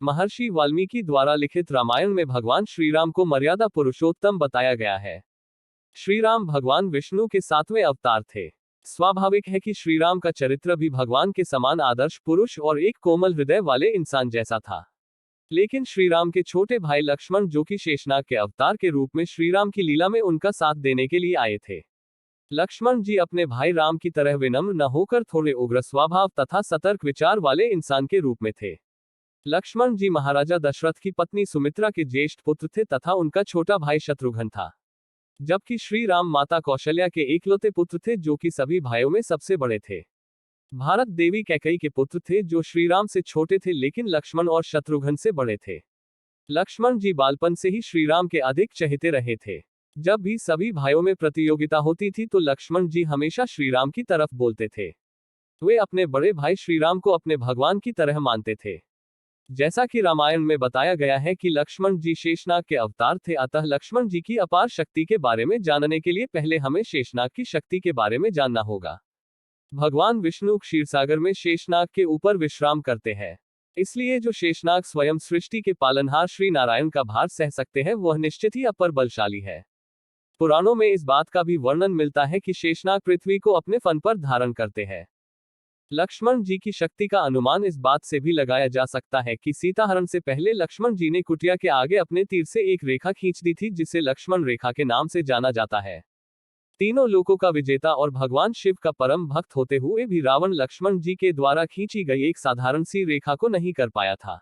महर्षि वाल्मीकि द्वारा लिखित रामायण में भगवान श्रीराम को मर्यादा पुरुषोत्तम बताया गया है। श्रीराम भगवान विष्णु के 7वें अवतार थे। स्वाभाविक है कि श्रीराम का चरित्र भी भगवान के समान आदर्श पुरुष और एक कोमल हृदय वाले इंसान जैसा था। लेकिन श्रीराम के छोटे भाई लक्ष्मण, जो कि शेषनाग के अवतार के रूप में श्रीराम की लीला में उनका साथ देने के लिए आए थे। लक्ष्मण जी अपने भाई राम की तरह विनम्र न होकर थोड़े उग्र स्वभाव तथा सतर्क विचार वाले इंसान के रूप में थे। लक्ष्मण जी महाराजा दशरथ की पत्नी सुमित्रा के ज्येष्ठ पुत्र थे तथा उनका छोटा भाई शत्रुघ्न था। जबकि श्री राम माता कौशल्या के एकलौते पुत्र थे, जो कि सभी भाइयों में सबसे बड़े थे। भारत देवी कैकेयी के पुत्र थे, जो श्रीराम से छोटे थे लेकिन लक्ष्मण और शत्रुघ्न से बड़े थे। लक्ष्मण जी बालपन से ही श्रीराम के अधिक चहेते रहे थे। जब भी सभी भाइयों में प्रतियोगिता होती थी तो लक्ष्मण जी हमेशा श्रीराम की तरफ बोलते थे। वे अपने बड़े भाई श्रीराम को अपने भगवान की तरह मानते थे। जैसा कि रामायण में बताया गया है कि लक्ष्मण जी शेषनाग के अवतार थे, अतः लक्ष्मण जी की अपार शक्ति के बारे में जानने के लिए पहले हमें शेषनाग की शक्ति के बारे में जानना होगा। भगवान विष्णु क्षीरसागर में शेषनाग के ऊपर विश्राम करते हैं। इसलिए जो शेषनाग स्वयं सृष्टि के पालनहार श्री नारायण का भार सह सकते हैं, वह निश्चित ही अपर बलशाली है। पुराणों में इस बात का भी वर्णन मिलता है कि शेषनाग पृथ्वी को अपने फन पर धारण करते हैं। लक्ष्मण जी की शक्ति का अनुमान इस बात से भी लगाया जा सकता है कि सीताहरण से पहले लक्ष्मण जी ने कुटिया के आगे अपने तीर से एक रेखा खींच दी थी, जिसे लक्ष्मण रेखा के नाम से जाना जाता है। तीनों लोकों का विजेता और भगवान शिव का परम भक्त होते हुए भी रावण लक्ष्मण जी के द्वारा खींची गई एक साधारण सी रेखा को नहीं कर पाया था।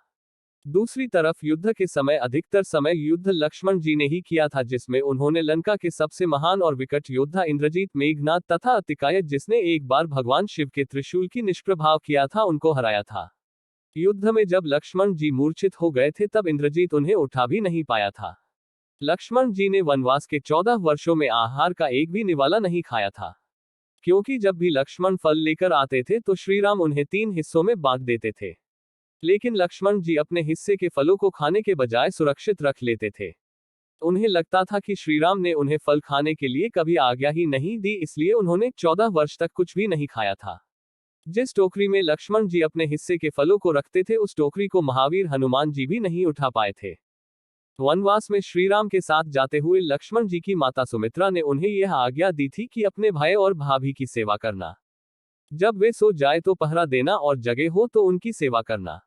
दूसरी तरफ युद्ध के समय अधिकतर समय युद्ध लक्ष्मण जी ने ही किया था, जिसमें उन्होंने लंका के सबसे महान और विकट योद्धा इंद्रजीत, मेघनाद तथा अतिकाय, जिसने एक बार भगवान शिव के त्रिशूल की निष्प्रभाव किया था, उनको हराया था। युद्ध में जब लक्ष्मण जी मूर्छित हो गए थे तब इंद्रजीत उन्हें उठा भी नहीं पाया था। लक्ष्मण जी ने वनवास के 14 वर्षों में आहार का एक भी निवाला नहीं खाया था, क्योंकि जब भी लक्ष्मण फल लेकर आते थे तो श्रीराम उन्हें 3 हिस्सों में बांट देते थे। लेकिन लक्ष्मण जी अपने हिस्से के फलों को खाने के बजाय सुरक्षित रख लेते थे। उन्हें लगता था कि श्रीराम ने उन्हें फल खाने के लिए कभी आज्ञा ही नहीं दी, इसलिए उन्होंने 14 वर्ष तक कुछ भी नहीं खाया था। जिस टोकरी में लक्ष्मण जी अपने हिस्से के फलों को रखते थे, उस टोकरी को महावीर हनुमान जी भी नहीं उठा पाए थे। वनवास में श्रीराम के साथ जाते हुए लक्ष्मण जी की माता सुमित्रा ने उन्हें यह आज्ञा दी थी कि अपने भाई और भाभी की सेवा करना। जब वे सो जाए तो पहरा देना और जगे हो तो उनकी सेवा करना।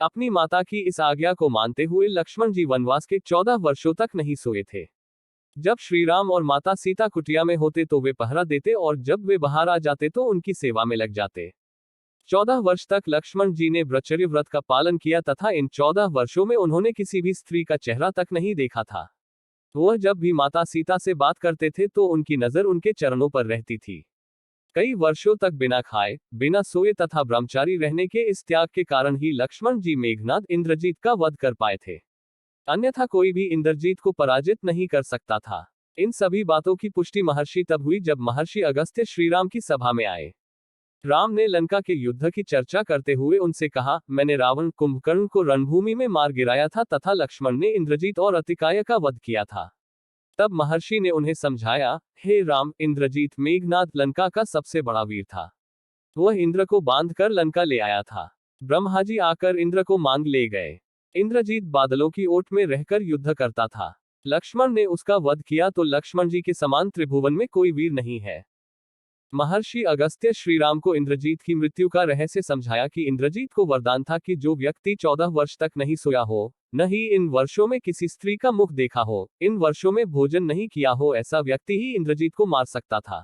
अपनी माता की इस आज्ञा को मानते हुए लक्ष्मण जी वनवास के 14 वर्षों तक नहीं सोए थे। जब श्रीराम और माता सीता कुटिया में होते तो वे पहरा देते और जब वे बाहर आ जाते तो उनकी सेवा में लग जाते। 14 वर्ष तक लक्ष्मण जी ने ब्रह्मचर्य व्रत का पालन किया तथा इन 14 वर्षों में उन्होंने किसी भी स्त्री का चेहरा तक नहीं देखा था। वह जब भी माता सीता से बात करते थे तो उनकी नजर उनके चरणों पर रहती थी। कई वर्षों तक बिना खाए, बिना सोए तथा ब्रह्मचारी रहने के इस त्याग के कारण ही लक्ष्मण जी मेघनाद, इंद्रजीत का वध कर पाए थे। अन्यथा कोई भी इंद्रजीत को पराजित नहीं कर सकता था। इन सभी बातों की पुष्टि महर्षि तब हुई जब महर्षि अगस्त्य श्रीराम की सभा में आए। राम ने लंका के युद्ध की चर्चा करते हुए उनसे कहा, मैंने रावण कुंभकर्ण को रणभूमि में मार गिराया था तथा लक्ष्मण ने इंद्रजीत और अतिकाय का वध किया था। तब महर्षि ने उन्हें समझाया, हे राम, इंद्रजीत मेघनाद लंका का सबसे बड़ा वीर था। वह इंद्र को बांधकर लंका ले आया था। ब्रह्मा जी आकर इंद्र को मांग ले गए। इंद्रजीत बादलों की ओट में रहकर युद्ध करता था। लक्ष्मण ने उसका वध किया तो लक्ष्मण जी के समान त्रिभुवन में कोई वीर नहीं है। महर्षि अगस्त्य श्रीराम को इंद्रजीत की मृत्यु का रहस्य समझाया कि इंद्रजीत को वरदान था कि जो व्यक्ति 14 वर्ष तक नहीं सोया हो, न ही इन वर्षों में किसी स्त्री का मुख देखा हो, इन वर्षों में भोजन नहीं किया हो, ऐसा व्यक्ति ही इंद्रजीत को मार सकता था।